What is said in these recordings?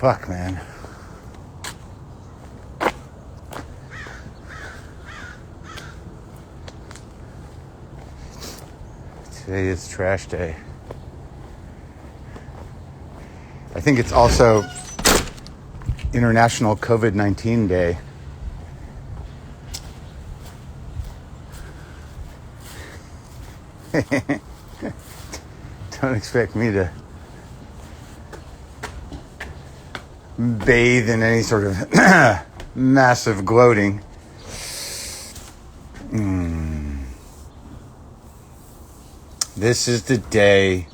fuck, man. Today is trash day. I think it's also International COVID-19 Day. Don't expect me to bathe in any sort of massive gloating. This is the day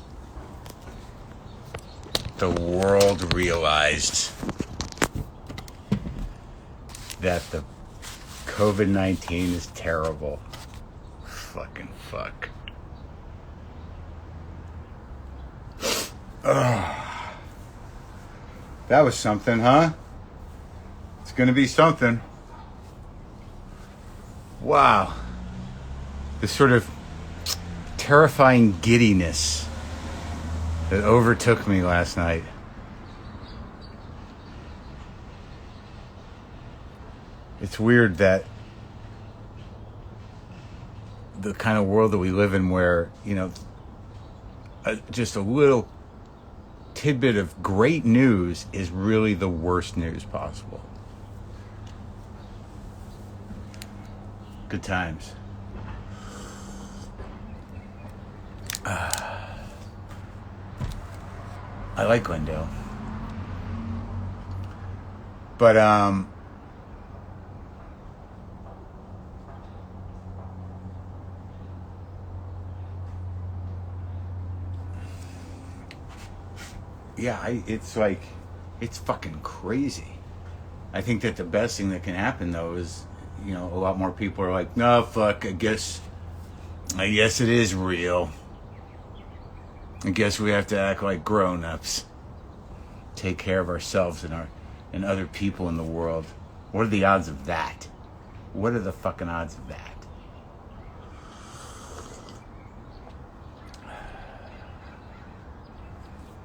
the world realized that the COVID-19 is terrible. Fucking fuck. Ugh. That was something, huh? It's gonna be something. Wow. This sort of terrifying giddiness that overtook me last night. It's weird that the kind of world that we live in where, just a little tidbit of great news is really the worst news possible. Good times. I like Glendale. But, it's fucking crazy. I think that the best thing that can happen, though, is, a lot more people are like, no, fuck, I guess it is real. I guess we have to act like grown-ups. Take care of ourselves and other people in the world. What are the odds of that? What are the fucking odds of that?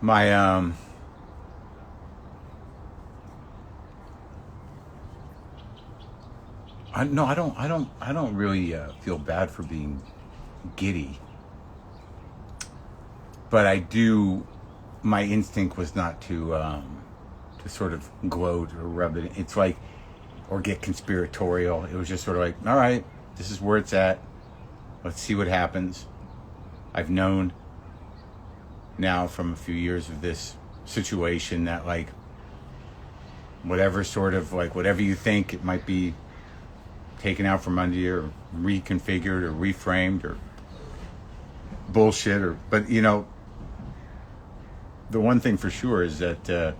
My, I don't really feel bad for being giddy. But I do, my instinct was not to sort of gloat or rub it. It's like, or get conspiratorial. It was just sort of like, all right, this is where it's at. Let's see what happens. I've known now from a few years of this situation that whatever you think, it might be taken out from under you or reconfigured or reframed or bullshit but the one thing for sure is that the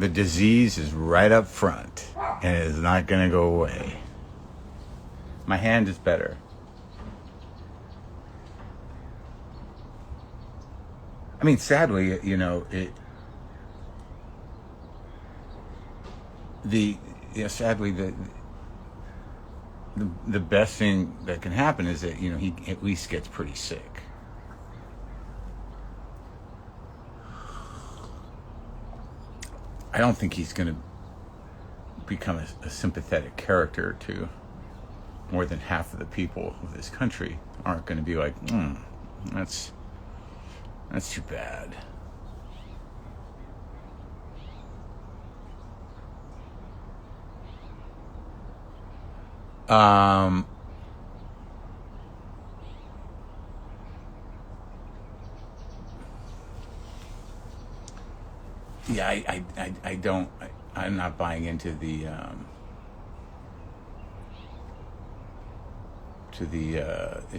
disease is right up front and it is not going to go away. My hand is better. I mean, sadly, the best thing that can happen is that, he at least gets pretty sick. I don't think he's going to become a sympathetic character to more than half of the people of this country. Aren't going to be like, that's too bad. I'm not buying into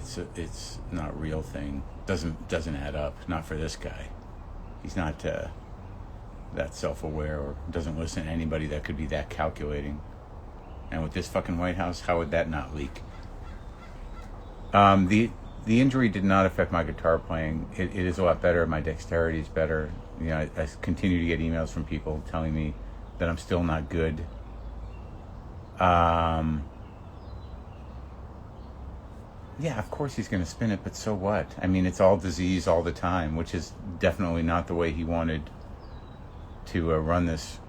it's not real thing. Doesn't add up. Not for this guy. He's not that self-aware or doesn't listen to anybody that could be that calculating. And with this fucking White House, how would that not leak? The injury did not affect my guitar playing. It is a lot better. My dexterity is better. I continue to get emails from people telling me that I'm still not good. Yeah, of course he's going to spin it, but so what? I mean, it's all disease all the time, which is definitely not the way he wanted to run this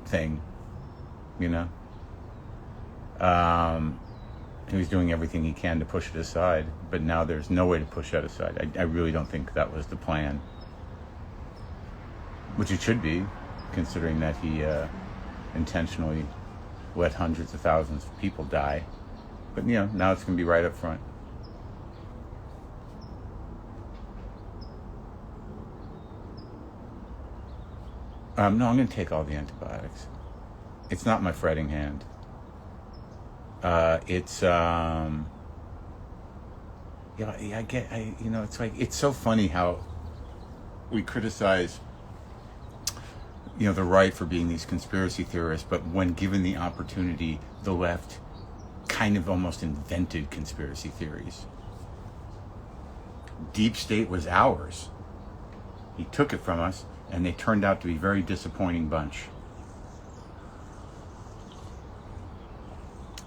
thing, you know. He was doing everything he can to push it aside, but now there's no way to push that aside. I really don't think that was the plan, which it should be, considering that he intentionally let hundreds of thousands of people die. But, you know, now it's going to be right up front. No, I'm going to take all the antibiotics. It's not my fretting hand. It's it's like, it's so funny how we criticize, you know, the right for being these conspiracy theorists, but when given the opportunity, the left kind of almost invented conspiracy theories. Deep state was ours. He took it from us, and they turned out to be a very disappointing bunch.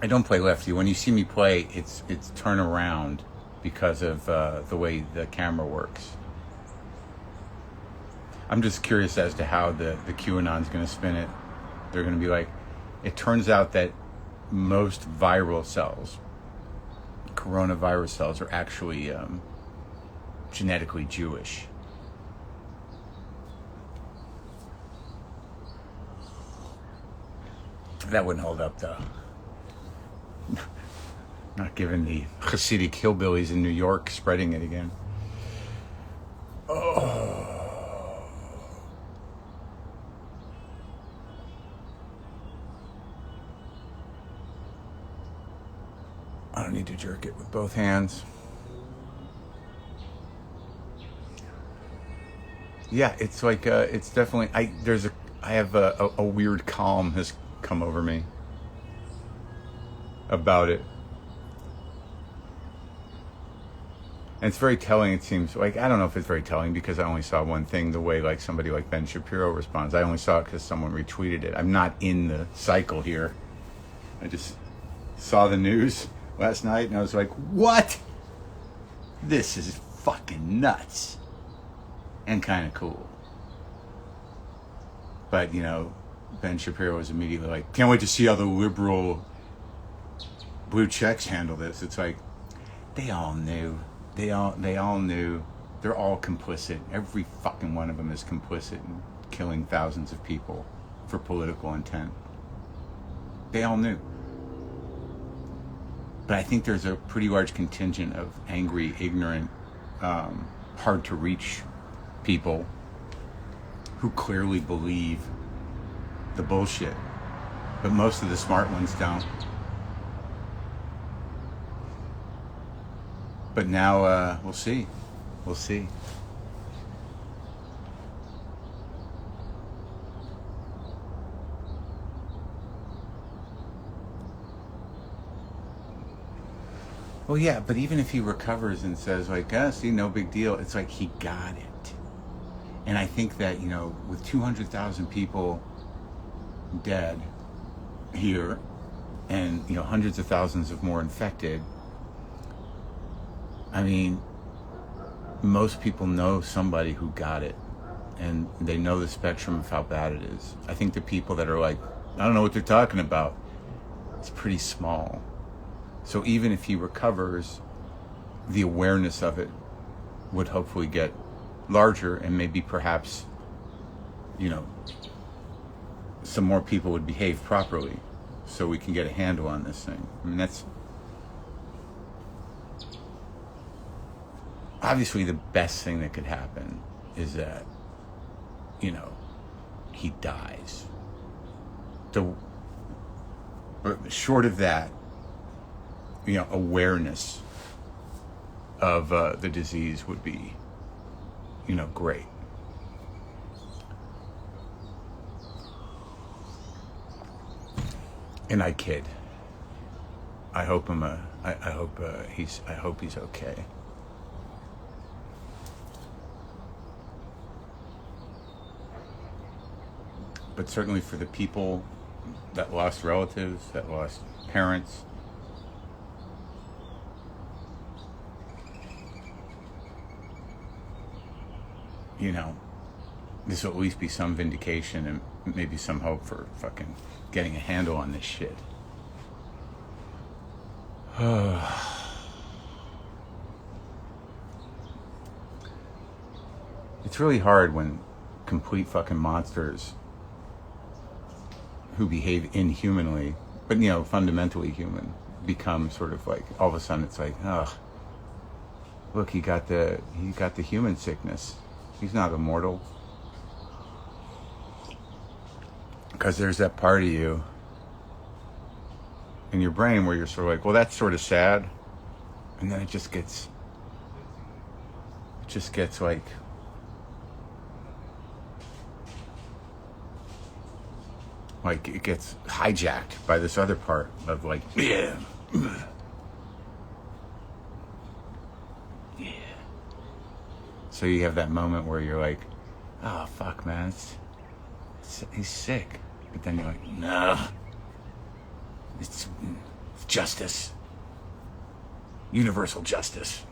I don't play lefty. When you see me play, it's turn around because of the way the camera works. I'm just curious as to how the QAnon's going to spin it. They're going to be like, it turns out that most viral cells, coronavirus cells, are actually genetically Jewish. That wouldn't hold up, though. Not given the Hasidic hillbillies in New York spreading it again. Oh. I don't need to jerk it with both hands. Yeah, it's like it's definitely. I have a weird calm has come over me about it. And it's very telling, it seems. Like, I don't know if it's very telling because I only saw one thing, the way like somebody like Ben Shapiro responds. I only saw it because someone retweeted it. I'm not in the cycle here. I just saw the news last night and I was like, what? This is fucking nuts. And kind of cool. But, you know, Ben Shapiro was immediately like, can't wait to see how the liberal blue checks handle this. It's like, they all knew. They all knew. They're all complicit. Every fucking one of them is complicit in killing thousands of people for political intent. They all knew. But I think there's a pretty large contingent of angry, ignorant, hard to reach people who clearly believe the bullshit. But most of the smart ones don't. But now, we'll see. We'll see. Well, yeah, but even if he recovers and says, like, see, no big deal, it's like he got it. And I think that, you know, with 200,000 people dead here and, you know, hundreds of thousands of more infected, I mean, most people know somebody who got it, and they know the spectrum of how bad it is. I think the people that are like, I don't know what they're talking about, it's pretty small. So even if he recovers, the awareness of it would hopefully get larger, and maybe perhaps, you know, some more people would behave properly so we can get a handle on this thing. I mean, that's obviously the best thing that could happen is that, you know, he dies. But short of that, you know, awareness of the disease would be, you know, great. And I kid. I hope he's okay. But certainly for the people that lost relatives, that lost parents, you know, this will at least be some vindication and maybe some hope for fucking getting a handle on this shit. It's really hard when complete fucking monsters who behave inhumanly, but fundamentally human, become sort of like, all of a sudden it's like, oh, look, he got the human sickness. He's not immortal. Because there's that part of you in your brain where you're sort of like, well, that's sort of sad. And then it just gets like it gets hijacked by this other part of like, yeah. So you have that moment where you're like, oh, fuck, man, he's sick. But then you're like, no, it's justice. Universal justice.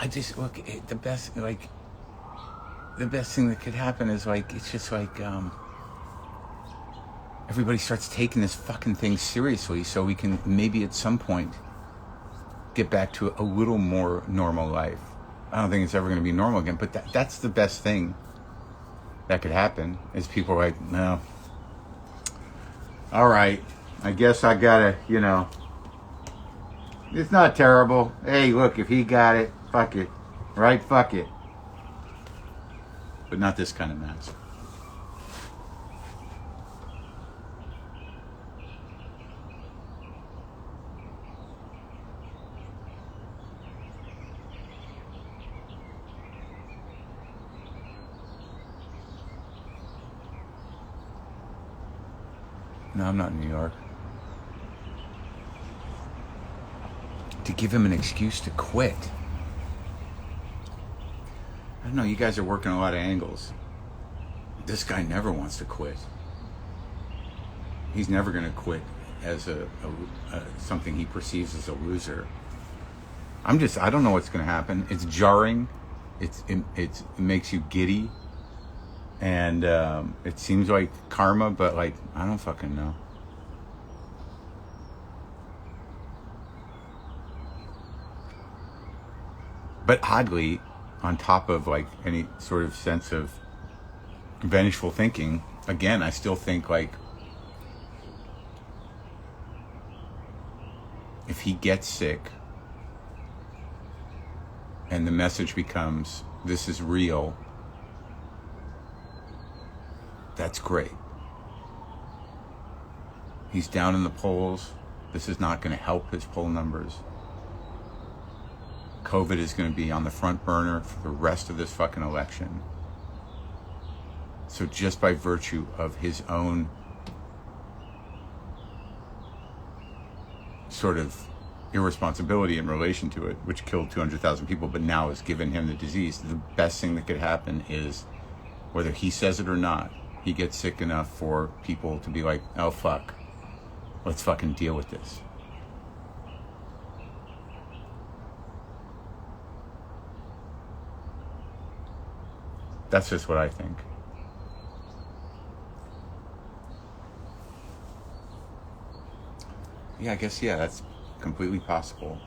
I just look, the best thing that could happen is like, it's just like, everybody starts taking this fucking thing seriously, so we can maybe at some point get back to a little more normal life. I don't think it's ever going to be normal again, but that's the best thing that could happen, is people are like, no, all right, I guess I gotta, it's not terrible. Hey, look, if he got it, fuck it, right? Fuck it. But not this kind of mask. No, I'm not in New York. To give him an excuse to quit. I don't know, you guys are working a lot of angles. This guy never wants to quit. He's never going to quit as a something he perceives as a loser. I don't know what's going to happen. It's jarring. It makes you giddy. And it seems like karma, but like, I don't fucking know. But oddly, on top of like any sort of sense of vengeful thinking, again, I still think like, if he gets sick and the message becomes, this is real, that's great. He's down in the polls. This is not going to help his poll numbers. COVID is going to be on the front burner for the rest of this fucking election. So just by virtue of his own sort of irresponsibility in relation to it, which killed 200,000 people, but now has given him the disease, the best thing that could happen is, whether he says it or not, he gets sick enough for people to be like, oh fuck, let's fucking deal with this. That's just what I think. Yeah, I guess, that's completely possible.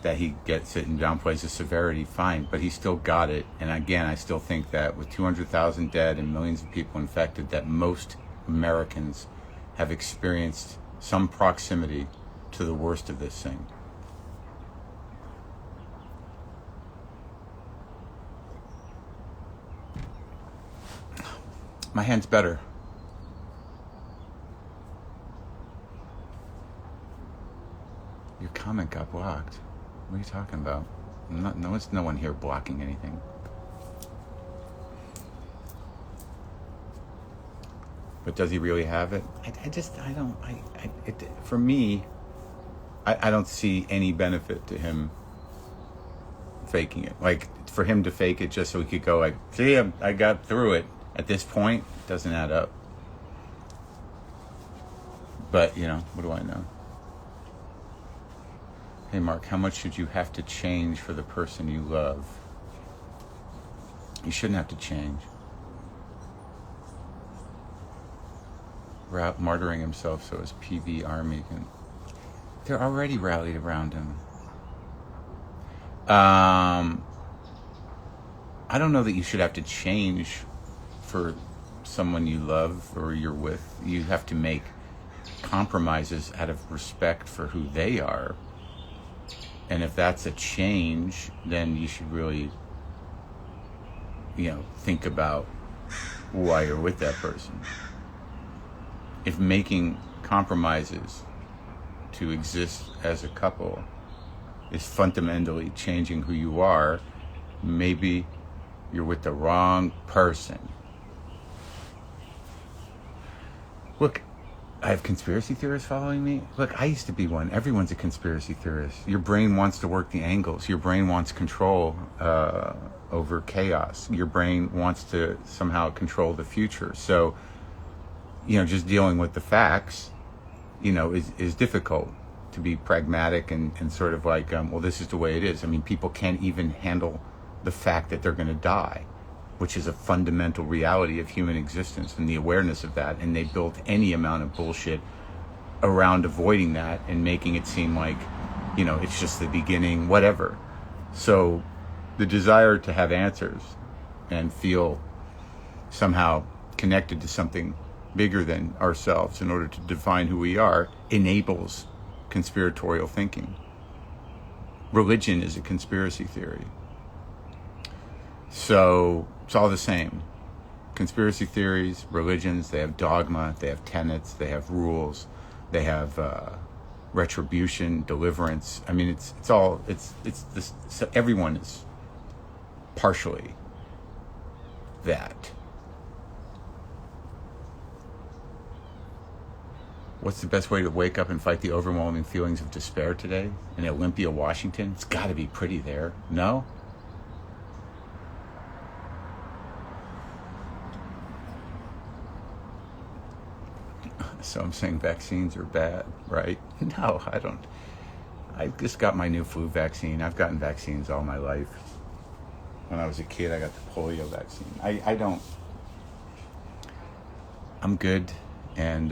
That he gets it and downplays the severity, fine, but he still got it. And again, I still think that with 200,000 dead and millions of people infected, that most Americans have experienced some proximity to the worst of this thing. My hand's better. Your comment got blocked. What are you talking about? No one here blocking anything. But does he really have it? For me, I don't see any benefit to him faking it. Like, for him to fake it just so he could go like, see, I got through it. At this point, it doesn't add up. But, what do I know? Hey, Mark, how much should you have to change for the person you love? You shouldn't have to change. Martyring himself so his PV army can... They're already rallied around him. I don't know that you should have to change for someone you love or you're with. You have to make compromises out of respect for who they are. And if that's a change, then you should really, think about why you're with that person. If making compromises to exist as a couple is fundamentally changing who you are, maybe you're with the wrong person. Look, I have conspiracy theorists following me. Look, I used to be one. Everyone's a conspiracy theorist. Your brain wants to work the angles. Your brain wants control over chaos. Your brain wants to somehow control the future. So, just dealing with the facts, is difficult. To be pragmatic and sort of like, well, this is the way it is. I mean, people can't even handle the fact that they're going to die, which is a fundamental reality of human existence and the awareness of that. And they built any amount of bullshit around avoiding that and making it seem like, it's just the beginning, whatever. So the desire to have answers and feel somehow connected to something bigger than ourselves in order to define who we are enables conspiratorial thinking. Religion is a conspiracy theory. So it's all the same. Conspiracy theories, religions, they have dogma, they have tenets, they have rules, they have retribution, deliverance. I mean, it's this. So everyone is partially that. What's the best way to wake up and fight the overwhelming feelings of despair today? In Olympia, Washington? It's got to be pretty there. No? So I'm saying vaccines are bad, right? No, I don't. I just got my new flu vaccine. I've gotten vaccines all my life. When I was a kid, I got the polio vaccine. I don't. I'm good. And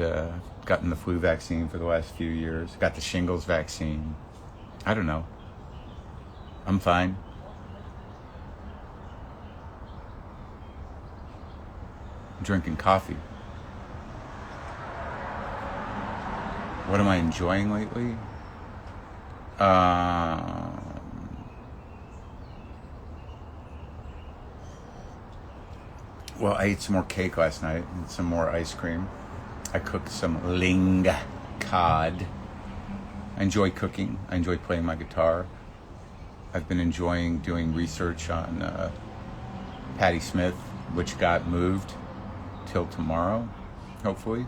gotten the flu vaccine for the last few years. Got the shingles vaccine. I don't know. I'm fine. I'm drinking coffee. What am I enjoying lately? Well, I ate some more cake last night and some more ice cream. I cooked some ling cod. I enjoy cooking. I enjoy playing my guitar. I've been enjoying doing research on Patti Smith, which got moved till tomorrow, hopefully.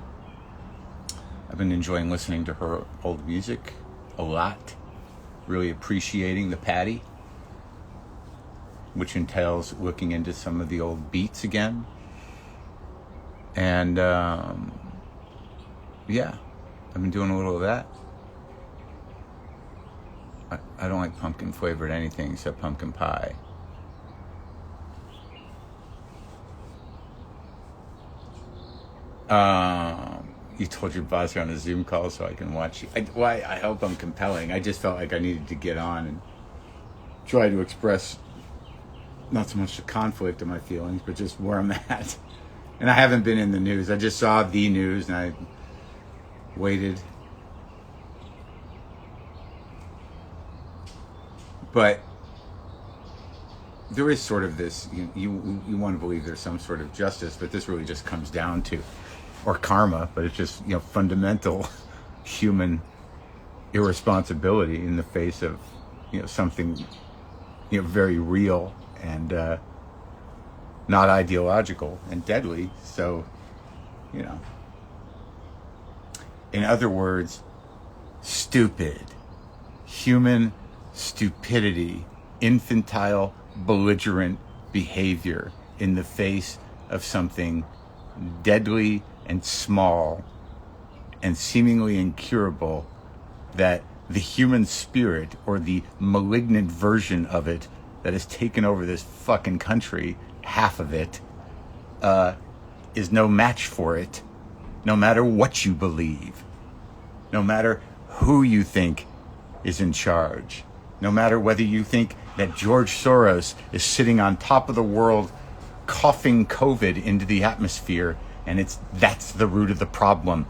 I've been enjoying listening to her old music a lot. Really appreciating the Patti, which entails looking into some of the old beats again. And yeah, I've been doing a little of that. I don't like pumpkin flavored anything except pumpkin pie. You told your boss you're on a Zoom call so I can watch you. I hope I'm compelling. I just felt like I needed to get on and try to express not so much the conflict of my feelings, but just where I'm at. And I haven't been in the news. I just saw the news and I waited. But there is sort of this, you want to believe there's some sort of justice, but this really just comes down to, or karma, but it's just, fundamental human irresponsibility in the face of, something, very real and not ideological and deadly. So, in other words, stupid, human stupidity, infantile, belligerent behavior in the face of something deadly and small and seemingly incurable, that the human spirit, or the malignant version of it that has taken over this fucking country, half of it, is no match for it, no matter what you believe, no matter who you think is in charge, no matter whether you think that George Soros is sitting on top of the world coughing COVID into the atmosphere, and that's the root of the problem.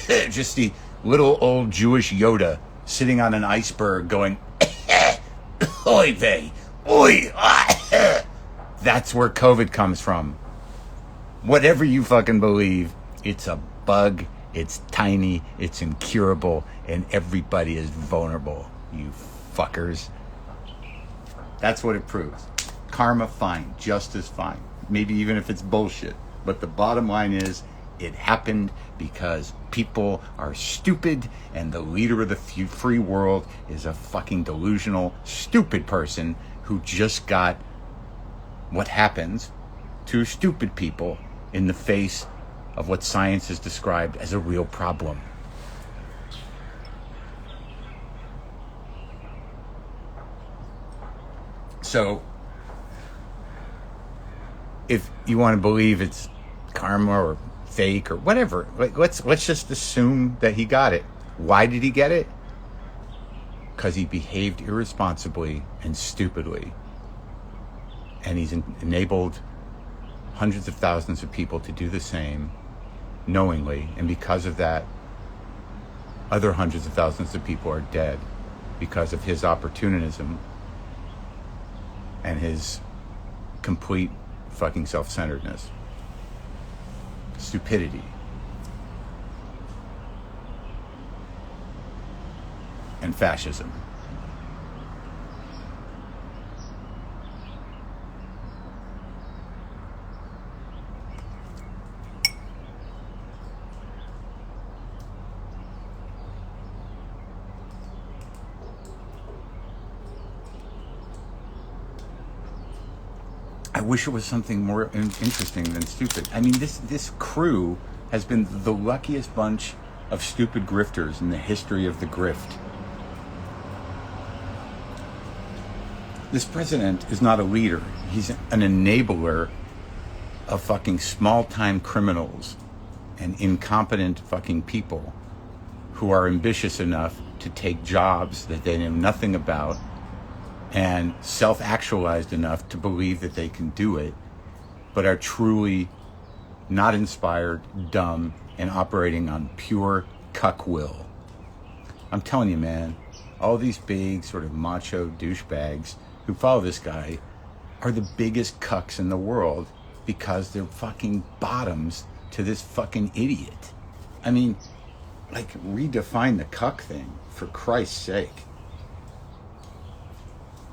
Just the little old Jewish Yoda sitting on an iceberg going, oy vey, oy, that's where COVID comes from. Whatever you fucking believe, it's a bug, it's tiny, it's incurable, and everybody is vulnerable, you fuckers. That's what it proves. Karma, fine. Justice, fine. Maybe even if it's bullshit. But the bottom line is, it happened because people are stupid, and the leader of the free world is a fucking delusional, stupid person who just got what happens to stupid people in the face of what science has described as a real problem. So, if you want to believe it's karma or fake or whatever, let's just assume that he got it. Why did he get it? Because he behaved irresponsibly and stupidly, and he's enabled hundreds of thousands of people to do the same knowingly, and because of that, other hundreds of thousands of people are dead because of his opportunism and his complete fucking self-centeredness, stupidity, and fascism. I wish it was something more interesting than stupid. I mean, this crew has been the luckiest bunch of stupid grifters in the history of the grift. This president is not a leader. He's an enabler of fucking small-time criminals and incompetent fucking people who are ambitious enough to take jobs that they know nothing about, and self-actualized enough to believe that they can do it, but are truly not inspired, dumb, and operating on pure cuck will. I'm telling you, man, all these big sort of macho douchebags who follow this guy are the biggest cucks in the world because they're fucking bottoms to this fucking idiot. I mean, like, redefine the cuck thing, for Christ's sake.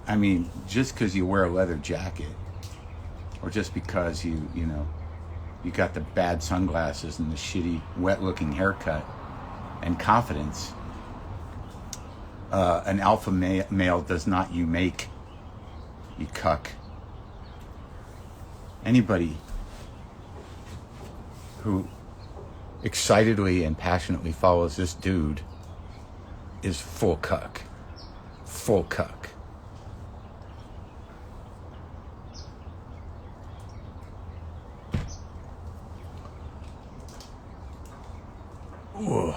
I mean, just because you wear a leather jacket, or just because you got the bad sunglasses and the shitty, wet-looking haircut and confidence, an alpha male does not you make, you cuck. Anybody who excitedly and passionately follows this dude is full cuck. Full cuck. Whoa.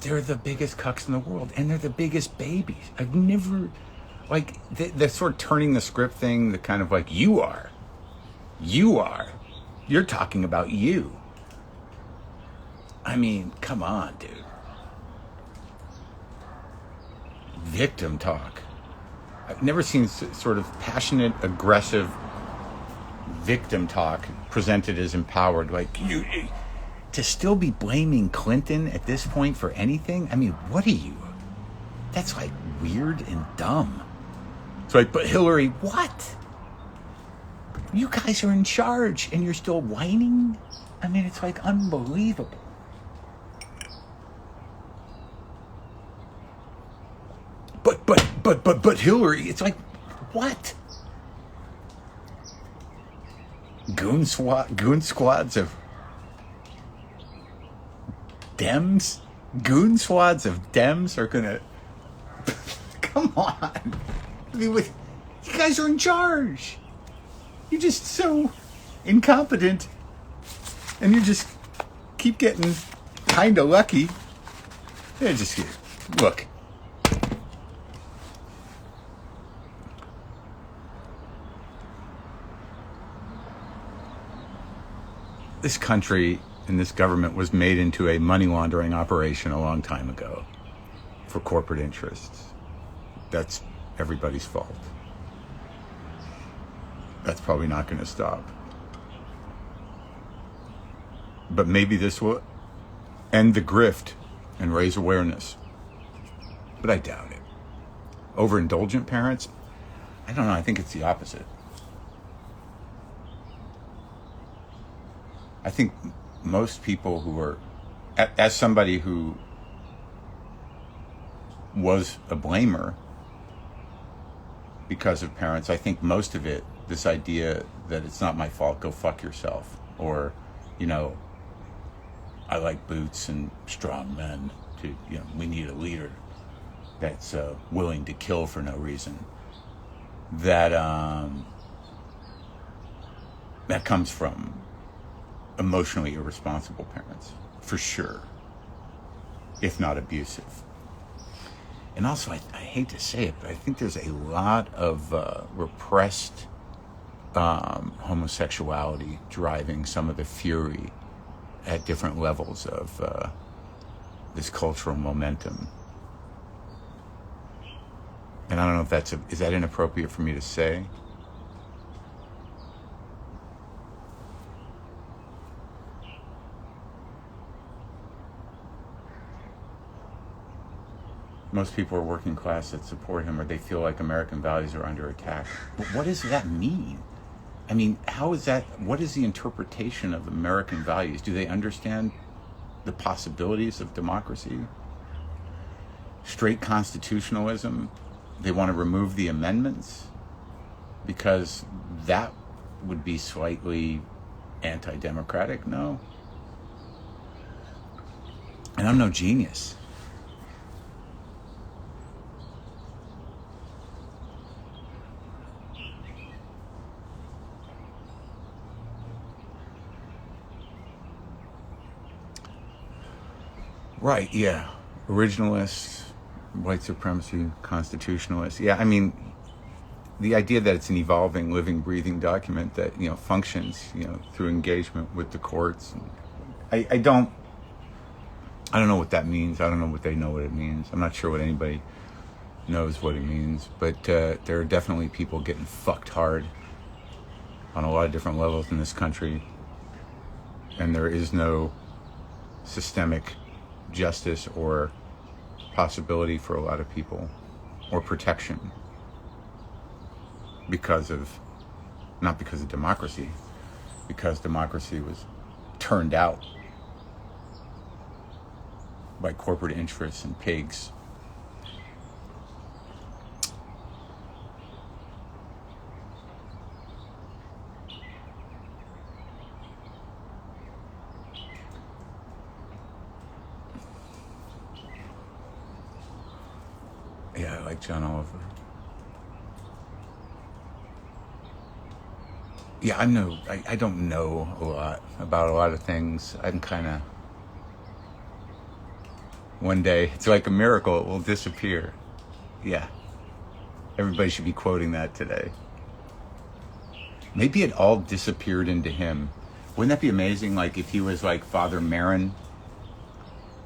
They're the biggest cucks in the world, and they're the biggest babies. I've never, like, they're sort of turning the script thing, the kind of like, you're talking about you. I mean, come on, dude. Victim talk. I've never seen sort of passionate, aggressive victim talk presented as empowered. Like, you to still be blaming Clinton at this point for anything? I mean, what are you? That's like weird and dumb. It's like, but Hillary, what? You guys are in charge and you're still whining? I mean, it's like unbelievable. But Hillary, it's like, what? goon squads of Dems? Goon squads of Dems are gonna... Come on. I mean, you guys are in charge. You're just so incompetent. And you just keep getting kind of lucky. Yeah, just look. This country and this government was made into a money laundering operation a long time ago for corporate interests. That's everybody's fault. That's probably not going to stop. But maybe this will end the grift and raise awareness. But I doubt it. Overindulgent parents? I don't know. I think it's the opposite. I think most people who are, as somebody who was a blamer because of parents, I think most of it, this idea that it's not my fault, go fuck yourself, or, I like boots and strong men. We need a leader that's willing to kill for no reason. That comes from emotionally irresponsible parents, for sure, if not abusive. And also, I hate to say it, but I think there's a lot of repressed homosexuality driving some of the fury at different levels of this cultural momentum. And I don't know if is that inappropriate for me to say? Most people are working class that support him, or they feel like American values are under attack. But what does that mean? I mean, how is that? What is the interpretation of American values? Do they understand the possibilities of democracy? Straight constitutionalism? They want to remove the amendments because that would be slightly anti-democratic? No. And I'm no genius. Right, yeah. Originalists, white supremacy, constitutionalists. Yeah, I mean, the idea that it's an evolving, living, breathing document that, functions, through engagement with the courts. I don't know what that means. I don't know what they know what it means. I'm not sure what anybody knows what it means. But there are definitely people getting fucked hard on a lot of different levels in this country. And there is no systemic justice or possibility for a lot of people, or protection, not because of democracy, because democracy was turned out by corporate interests and pigs. Yeah, I like John Oliver. Yeah, I don't know a lot about a lot of things. I'm kind of, one day, it's like a miracle, it will disappear. Yeah. Everybody should be quoting that today. Maybe it all disappeared into him. Wouldn't that be amazing? Like if he was like Father Maron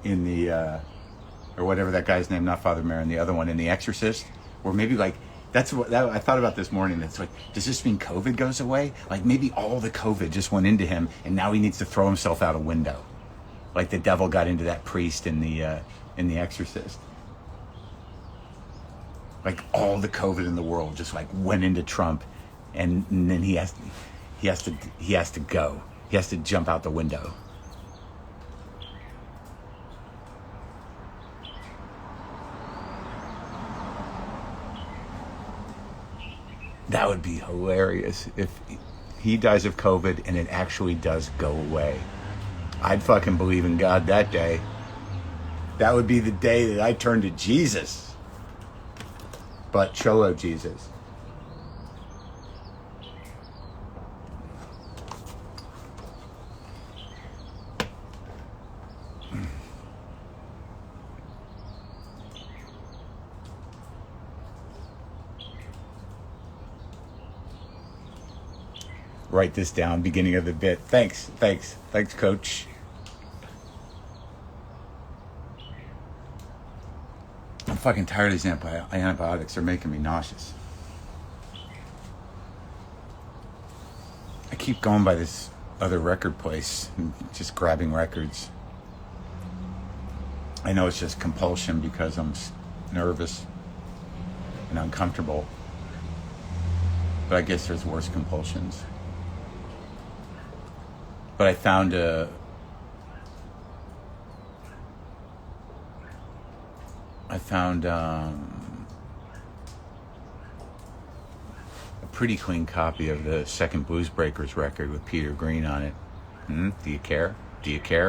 in the, or whatever that guy's name, not Father Maron, the other one in The Exorcist, or maybe like, that's what I thought about this morning. That's like, does this mean COVID goes away? Like maybe all the COVID just went into him, and now he needs to throw himself out a window, like the devil got into that priest in the Exorcist. Like all the COVID in the world just like went into Trump, and then he has to go. He has to jump out the window. That would be hilarious if he dies of COVID and it actually does go away. I'd fucking believe in God that day. That would be the day that I turn to Jesus. But Cholo Jesus. Write this down, beginning of the bit. Thanks, coach. I'm fucking tired of these antibiotics. They're making me nauseous. I keep going by this other record place and just grabbing records. I know it's just compulsion because I'm nervous and uncomfortable. But I guess there's worse compulsions. But I found a pretty clean copy of the second Blues Breakers record with Peter Green on it. Do you care?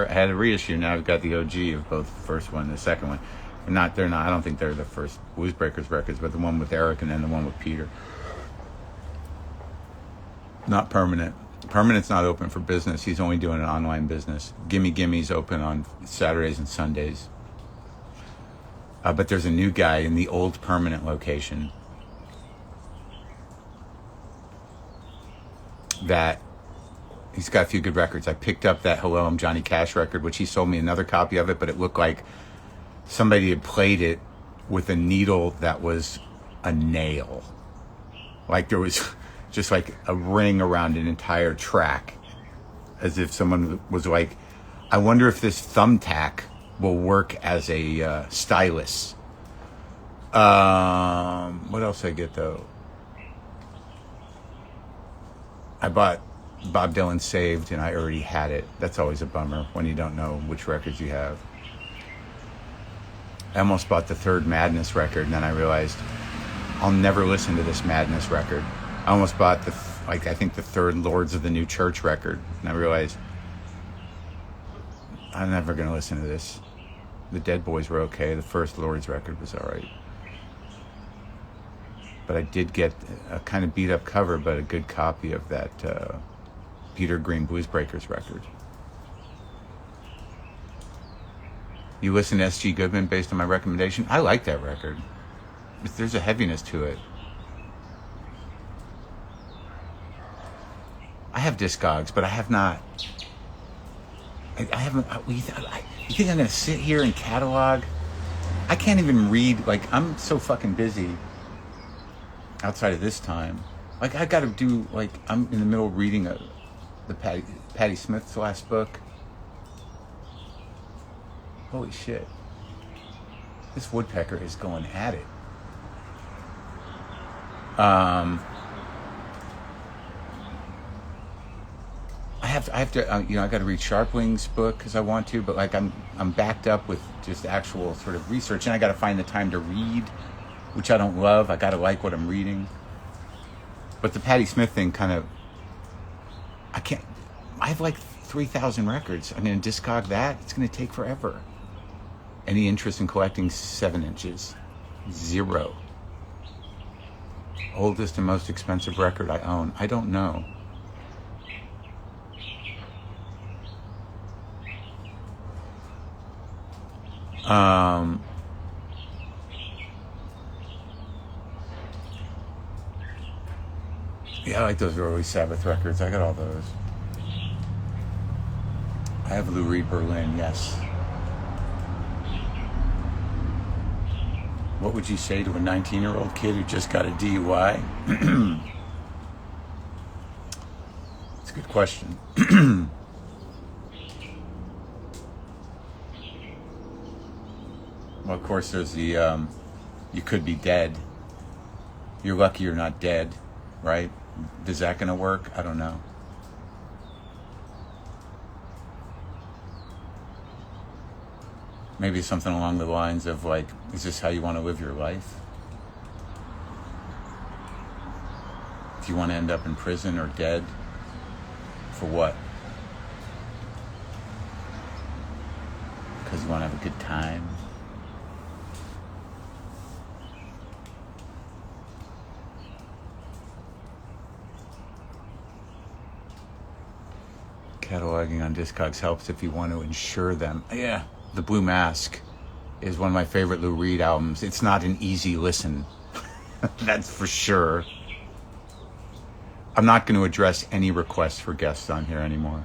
I had a reissue. Now I've got the OG of both the first one and the second one. They're not. I don't think they're the first Blues Breakers records, but the one with Eric and then the one with Peter. Not Permanent. Permanent's not open for business. He's only doing an online business. Gimme Gimme's open on Saturdays and Sundays. But there's a new guy in the old Permanent location that he's got a few good records. I picked up that Hello, I'm Johnny Cash record, which he sold me another copy of it, but it looked like somebody had played it with a needle that was a nail. Like there was just like a ring around an entire track, as if someone was like, I wonder if this thumbtack will work as a stylus. What else did I get though? I bought Bob Dylan Saved and I already had it. That's always a bummer when you don't know which records you have. I almost bought the third Madness record and then I realized I'll never listen to this Madness record. I almost bought I think the third Lords of the New Church record, and I realized I'm never going to listen to this. The Dead Boys were okay. The first Lords record was all right. But I did get a kind of beat up cover, but a good copy of that Peter Green Blues Breakers record. You listen to S.G. Goodman based on my recommendation? I like that record. There's a heaviness to it. I have Discogs, but I have not. I haven't. You think I'm going to sit here and catalog? I can't even read. Like, I'm so fucking busy outside of this time. Like, I got to do, like, I'm in the middle of reading the Patti Smith's last book. Holy shit. This woodpecker is going at it. I have to, I got to read Sharpling's book because I want to, but like I'm backed up with just actual sort of research, and I got to find the time to read, which I don't love. I got to like what I'm reading. But the Patti Smith thing kind of, I have like 3,000 records. I'm going to discog that. It's going to take forever. Any interest in collecting 7-inches? Zero. Oldest and most expensive record I own? I don't know. Yeah, I like those early Sabbath records. I got all those. I have Lou Reed Berlin, yes. What would you say to a 19-year-old kid who just got a DUI? It's a good question. Well, of course, there's the, you could be dead. You're lucky you're not dead, right? Is that going to work? I don't know. Maybe something along the lines of like, is this how you want to live your life? Do you want to end up in prison or dead? For what? Because you want to have a good time? Cataloging on Discogs helps if you want to insure them. Yeah, The Blue Mask is one of my favorite Lou Reed albums. It's not an easy listen. That's for sure. I'm not going to address any requests for guests on here anymore.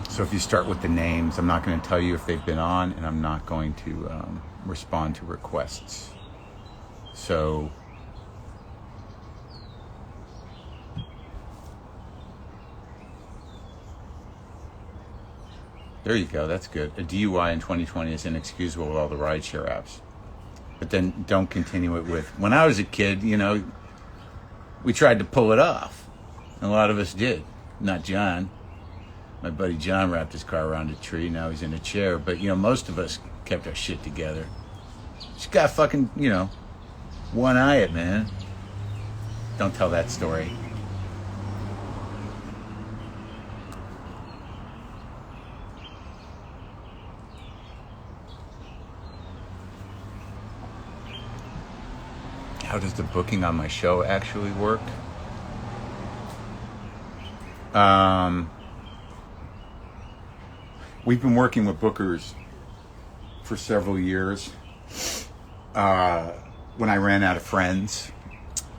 So if you start with the names, I'm not going to tell you if they've been on, and I'm not going to respond to requests. So there you go. That's good. A DUI in 2020 is inexcusable with all the rideshare apps. But then don't continue it with, when I was a kid, you know, we tried to pull it off. A lot of us did. Not John. My buddy John wrapped his car around a tree. Now he's in a chair. But, you know, most of us kept our shit together. Just got fucking, you know, one eye it, man. Don't tell that story. How does the booking on my show actually work? We've been working with bookers for several years. When I ran out of friends,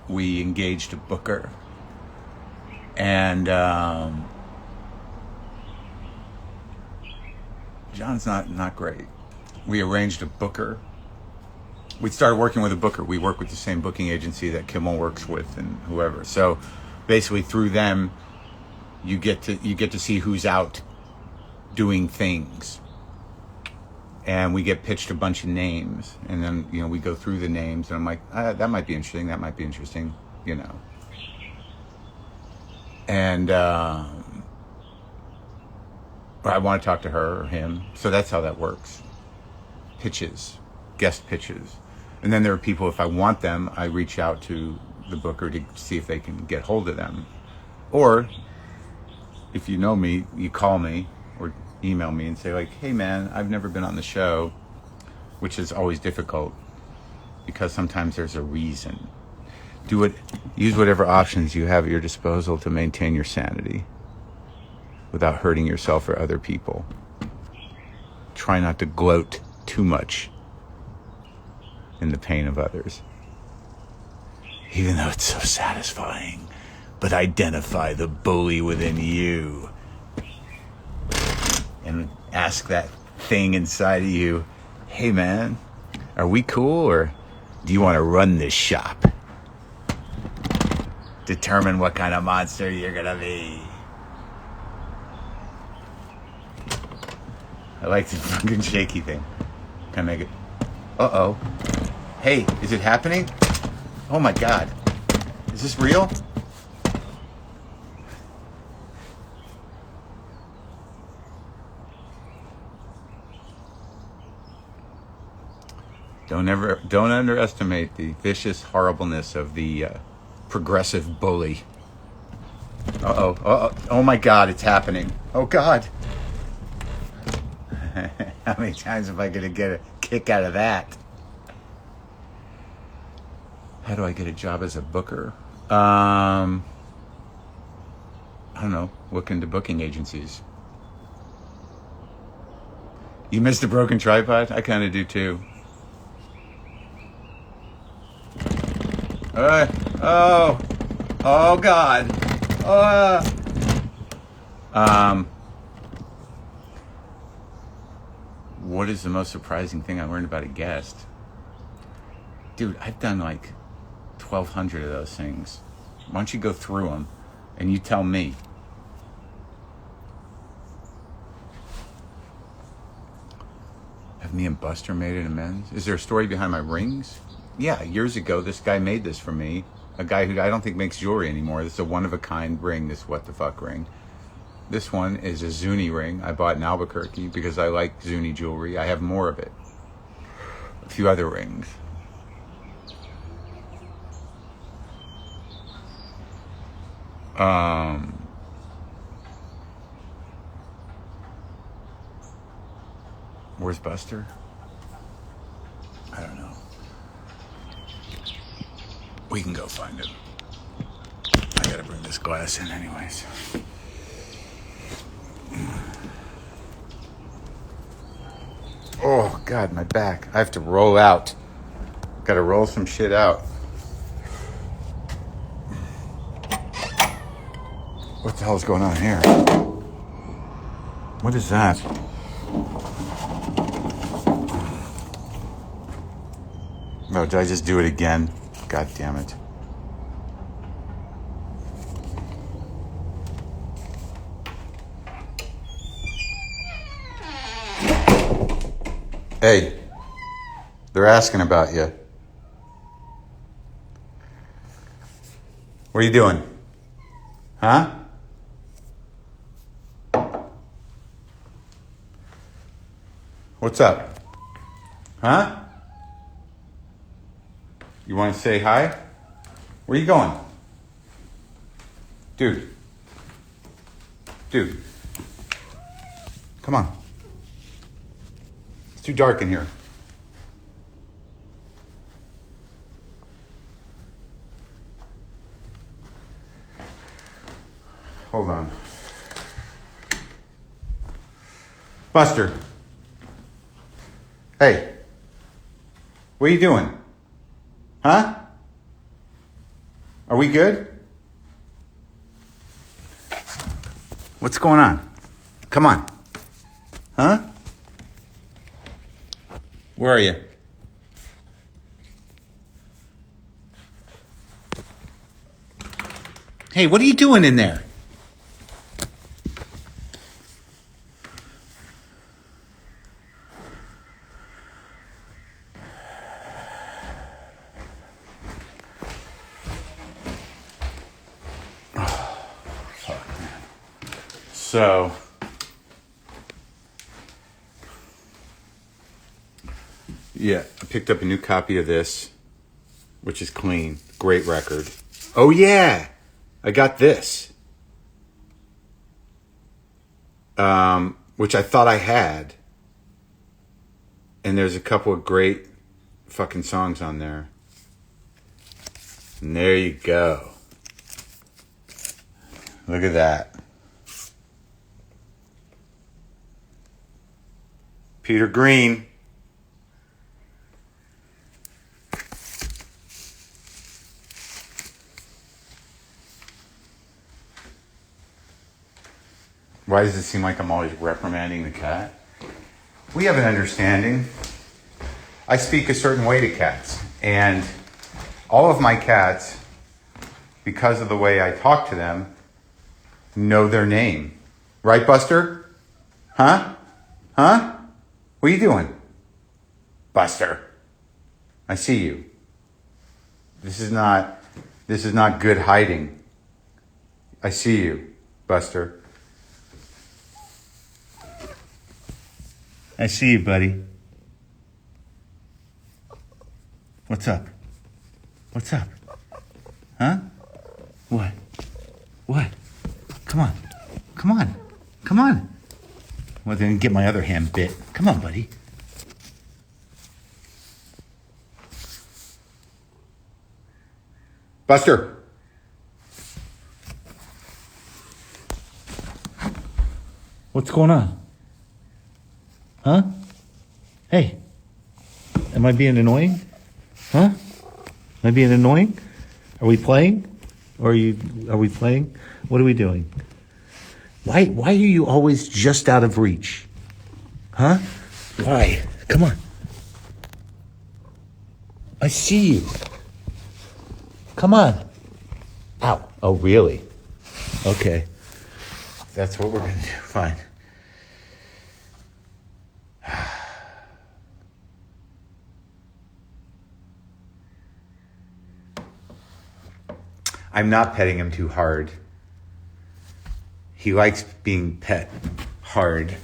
we engaged a booker. And John's not great. We arranged a booker. We started working with a booker. We work with the same booking agency that Kimmel works with and whoever. So basically through them, you get to see who's out doing things. And we get pitched a bunch of names. And then, you know, we go through the names and I'm like, that might be interesting. That might be interesting, you know. And I want to talk to her or him. So that's how that works. Pitches, guest pitches. And then there are people, if I want them, I reach out to the booker to see if they can get hold of them. Or, if you know me, you call me or email me and say like, hey man, I've never been on the show, which is always difficult because sometimes there's a reason. Use whatever options you have at your disposal to maintain your sanity without hurting yourself or other people. Try not to gloat too much in the pain of others, even though it's so satisfying. But identify the bully within you and ask that thing inside of you, hey man, are we cool or do you want to run this shop? Determine what kind of monster you're gonna be. I like the fucking shaky thing. Can I make it? Uh-oh. Hey, is it happening? Oh my God. Is this real? Don't underestimate the vicious horribleness of the progressive bully. Uh-oh. Oh my God, it's happening. Oh God. How many times am I going to get a kick out of that? How do I get a job as a booker? I don't know. Look into booking agencies. You missed a broken tripod? I kind of do too. Oh God. What is the most surprising thing I learned about a guest? Dude, I've done like 1,200 of those things. Why don't you go through them and you tell me? Have me and Buster made an amends? Is there a story behind my rings? Yeah, years ago, this guy made this for me. A guy who I don't think makes jewelry anymore. This is a one-of-a-kind ring, this what the fuck ring. This one is a Zuni ring I bought in Albuquerque because I like Zuni jewelry. I have more of it. A few other rings. Where's Buster? I don't know. We can go find him. I gotta bring this glass in anyways. Oh, God, my back. I have to roll out. Gotta roll some shit out. What the hell is going on here? What is that? No, did I just do it again? God damn it. Hey, they're asking about you. What are you doing? Huh? What's up? Huh? You want to say hi? Where are you going? Dude. Come on. It's too dark in here. Hold on. Buster. Hey. What are you doing? Huh? Are we good? What's going on? Come on. Huh? Where are you? Hey, what are you doing in there? So, yeah, I picked up a new copy of this, which is clean. Great record. Oh, yeah, I got this, which I thought I had. And there's a couple of great fucking songs on there. And there you go. Look at that. Peter Green. Why does it seem like I'm always reprimanding the cat? We have an understanding. I speak a certain way to cats. And all of my cats, because of the way I talk to them, know their name. Right, Buster? Huh? Huh? What are you doing? Buster. I see you. This is not good hiding. I see you, Buster. I see you, buddy. What's up? What's up? Huh? What? What? Come on. Come on. Come on. Well, then get my other hand bit. Come on, buddy. Buster. What's going on? Huh? Hey. Am I being annoying? Huh? Am I being annoying? Are we playing? Or are we playing? What are we doing? Why are you always just out of reach? Huh? Why? Come on. I see you. Come on. Ow. Oh, really? Okay. That's what we're going to do. Fine. I'm not petting him too hard. He likes being pet hard.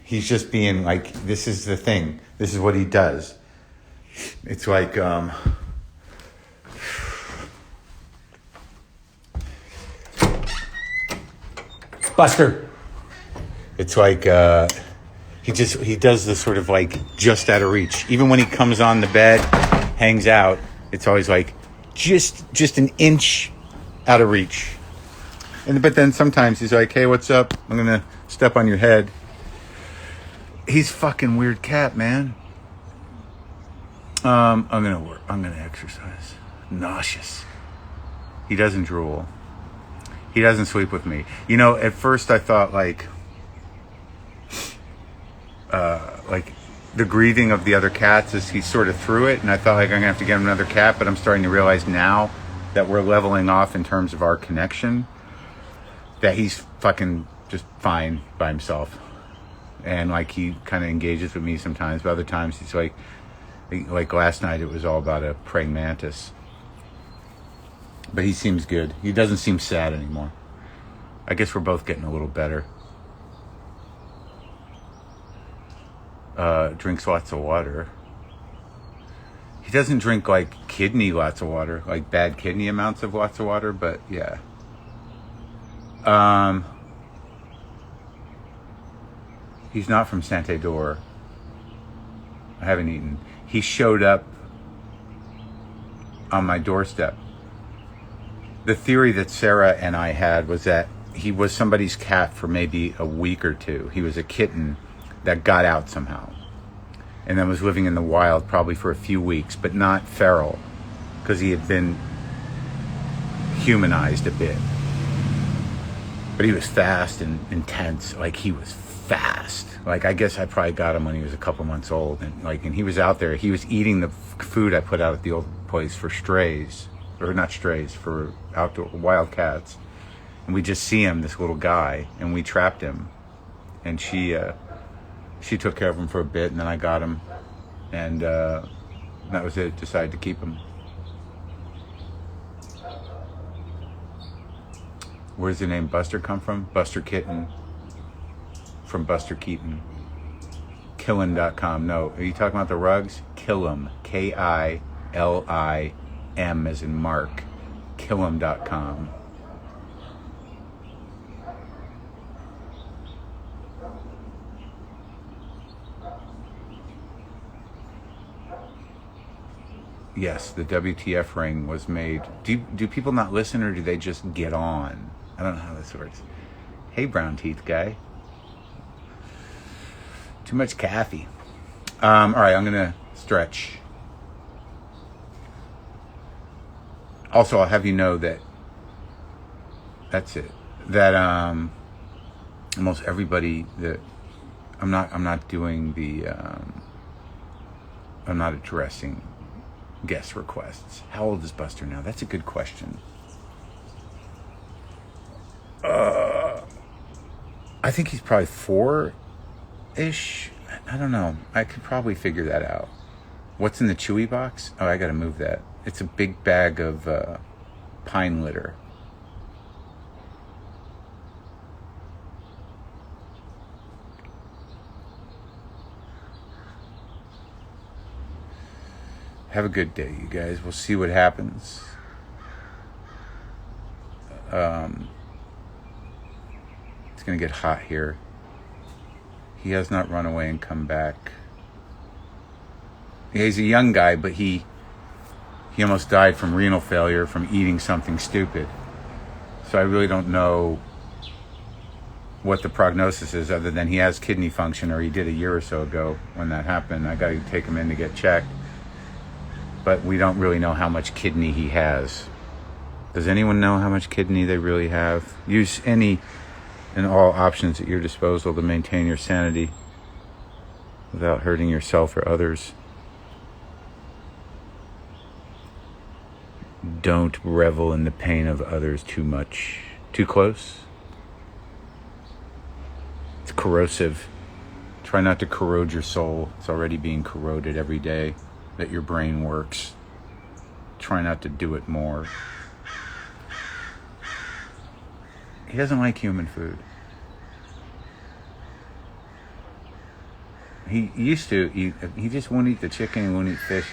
He's just being like, this is the thing. This is what he does. It's like, Buster. It's like he does this sort of like just out of reach. Even when he comes on the bed, hangs out, it's always like just an inch out of reach. But then sometimes he's like, hey, what's up? I'm gonna step on your head. He's fucking weird cat, man. I'm gonna exercise. Nauseous. He doesn't drool. He doesn't sleep with me. You know, at first I thought like the grieving of the other cats is he's sort of through it, and I thought like I'm gonna have to get him another cat, but I'm starting to realize now that we're leveling off in terms of our connection, that he's fucking just fine by himself. And like he kind of engages with me sometimes, but other times he's like last night it was all about a praying mantis. But he seems good. He doesn't seem sad anymore. I guess we're both getting a little better. Drinks lots of water. He doesn't drink like kidney lots of water, like bad kidney amounts of lots of water, but yeah. He's not from Santador. I haven't eaten. He showed up on my doorstep. The theory that Sarah and I had was that he was somebody's cat for maybe a week or two. He was a kitten that got out somehow and then was living in the wild probably for a few weeks, but not feral because he had been humanized a bit. But he was fast and intense. Like he was fast. Like I guess I probably got him when he was a couple months old, and he was out there. He was eating the food I put out at the old place for strays, or not strays, for outdoor wild cats. And we just see him, this little guy, and we trapped him. And she took care of him for a bit, and then I got him, and that was it. Decided to keep him. Where's the name Buster come from? Buster Kitten. From Buster Keaton. Killim.com. No, are you talking about the rugs? Killim. Killim as in Marc. Killim.com. Yes, the WTF ring was made. Do people not listen, or do they just get on? I don't know how this works. Hey, brown teeth guy. Too much coffee. All right, I'm gonna stretch. Also, I'll have you know that that's it. That almost everybody that I'm not doing the I'm not addressing guest requests. How old is Buster now? That's a good question. I think he's probably 4-ish. I don't know. I could probably figure that out. What's in the Chewy box? Oh, I gotta move that. It's a big bag of pine litter. Have a good day, you guys. We'll see what happens. It's gonna get hot here. He has not run away and come back. Yeah, he's a young guy, but he almost died from renal failure from eating something stupid. So I really don't know what the prognosis is, other than he has kidney function, or he did a year or so ago when that happened. I got to take him in to get checked. But we don't really know how much kidney he has. Does anyone know how much kidney they really have? Use any and all options at your disposal to maintain your sanity without hurting yourself or others. Don't revel in the pain of others too much. Too close? It's corrosive. Try not to corrode your soul. It's already being corroded every day that your brain works. Try not to do it more. He doesn't like human food. He used to eat, he just won't eat the chicken, he won't eat fish.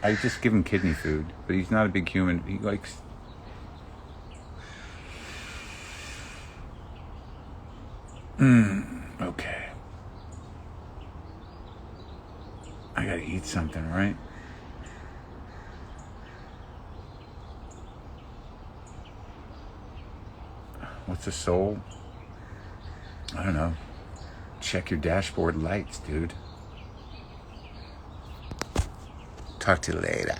I just give him kidney food, but he's not a big human. He likes... Okay. I gotta eat something, right? What's a soul? I don't know. Check your dashboard lights, dude. Talk to you later.